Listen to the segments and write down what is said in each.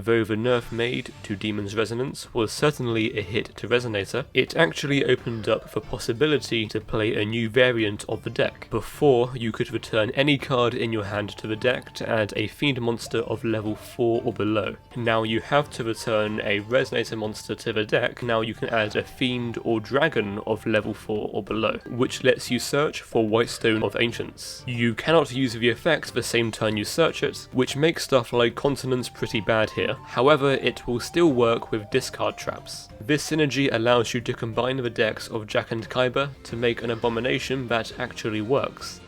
Though the nerf made to Demon's Resonance was certainly a hit to Resonator, it actually opened up the possibility to play a new variant of the deck. Before, you could return any card in your hand to the deck to add a Fiend monster of level 4 or below. Now you have to return a Resonator monster to the deck. Now you can add a Fiend or Dragon of level 4 or below, which lets you search for Whitestone of Ancients. You cannot use the effect the same turn you search it, which makes stuff like Continents pretty bad here. However, it will still work with discard traps. This synergy allows you to combine the decks of Jack and Kaiba to make an abomination that actually works.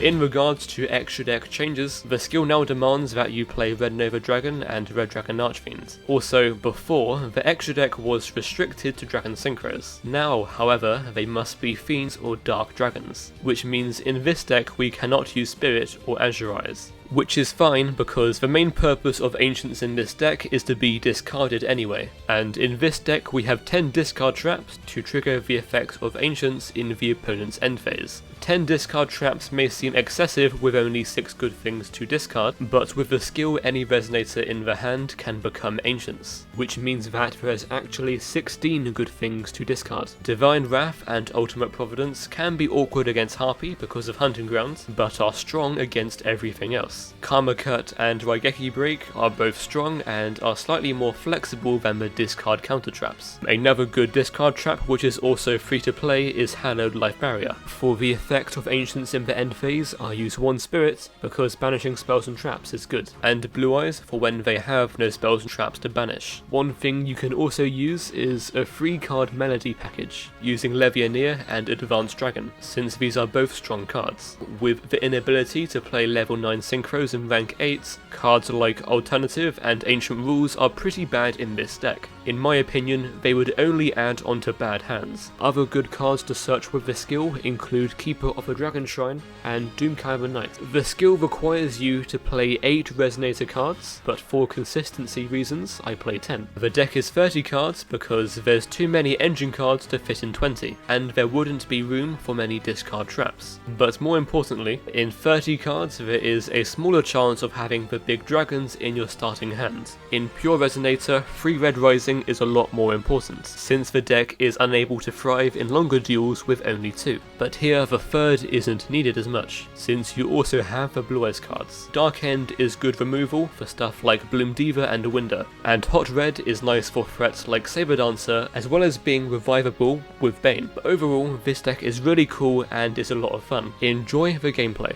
In regards to extra deck changes, the skill now demands that you play Red Nova Dragon and Red Dragon Archfiend. Also, before, the extra deck was restricted to Dragon Synchros. Now, however, they must be Fiends or Dark Dragons, which means in this deck we cannot use Spirit or Azurize. Which is fine because the main purpose of Ancients in this deck is to be discarded anyway, and in this deck we have 10 discard traps to trigger the effect of Ancients in the opponent's end phase. 10 discard traps may seem excessive with only 6 good things to discard, but with the skill any Resonator in the hand can become Ancients, which means that there is actually 16 good things to discard. Divine Wrath and Ultimate Providence can be awkward against Harpy because of Hunting Grounds, but are strong against everything else. Karma Cut and Raigeki Break are both strong and are slightly more flexible than the discard counter traps. Another good discard trap which is also free to play is Hallowed Life Barrier. For the effect of Ancients in the end phase, I use 1 Spirit because banishing spells and traps is good, and Blue Eyes for when they have no spells and traps to banish. One thing you can also use is a free card Melody package, using Levianeer and Advanced Dragon, since these are both strong cards. With the inability to play level 9 Synchros in rank 8, cards like Alternative and Ancient Rules are pretty bad in this deck. In my opinion, they would only add onto bad hands. Other good cards to search with this skill include Keeper of a Dragon Shrine and Doomkaiba Knight. The skill requires you to play 8 Resonator cards, but for consistency reasons I play 10. The deck is 30 cards because there's too many engine cards to fit in 20, and there wouldn't be room for many discard traps. But more importantly, in 30 cards there is a smaller chance of having the big dragons in your starting hand. In pure Resonator, 3 Red Rising is a lot more important, since the deck is unable to thrive in longer duels with only 2. But here the third isn't needed as much, since you also have the Blue Eyes cards. Dark End is good removal for stuff like Bloom Diva and Winder, and Hot Red is nice for threats like Saber Dancer, as well as being revivable with Bane. But overall, this deck is really cool and is a lot of fun. Enjoy the gameplay.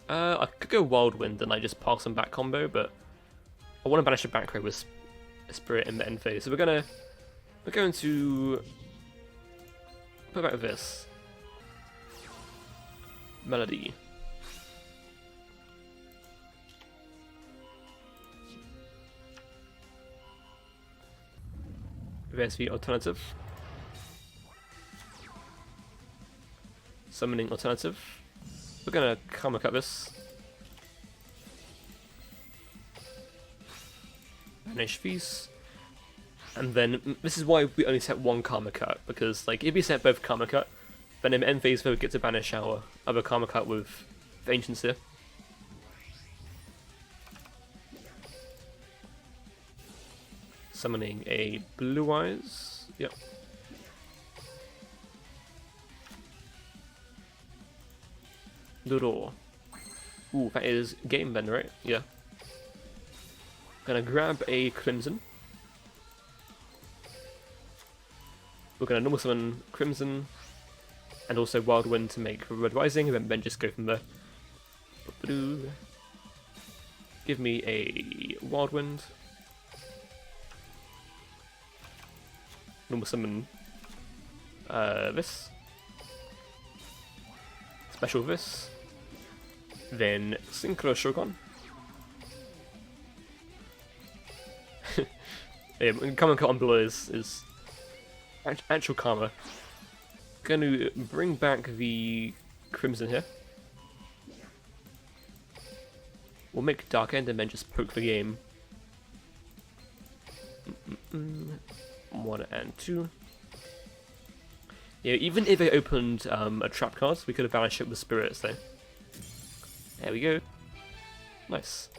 I could go Wild Wind and I just pass them back combo, but I want to banish a back row with Spirit in the end phase. So we're going to put back this Melody. There's the Alternative. Summoning Alternative. We're gonna Karma Cut this. Banish these. And then, this is why we only set 1 Karma Cut, because like if we set both Karma Cut, then in end phase we get to banish our other Karma Cut with the Ancients here. Summoning a Blue Eyes. Yep. Draw. Ooh, that is game then, right? Yeah. Gonna grab a Crimson. We're gonna normal summon Crimson, and also Wild Wind to make Red Rising, and then just go from there. Give me a Wild Wind. Normal summon this. Special this. Then Synchro Shogun. Yeah, Karma Cut on Blue is actual Karma. Going to bring back the Crimson here. We'll make Dark End and then just poke the game. 1 and 2. Yeah, even if they opened a trap card, we could have banished it with Spirits though. There we go. Nice.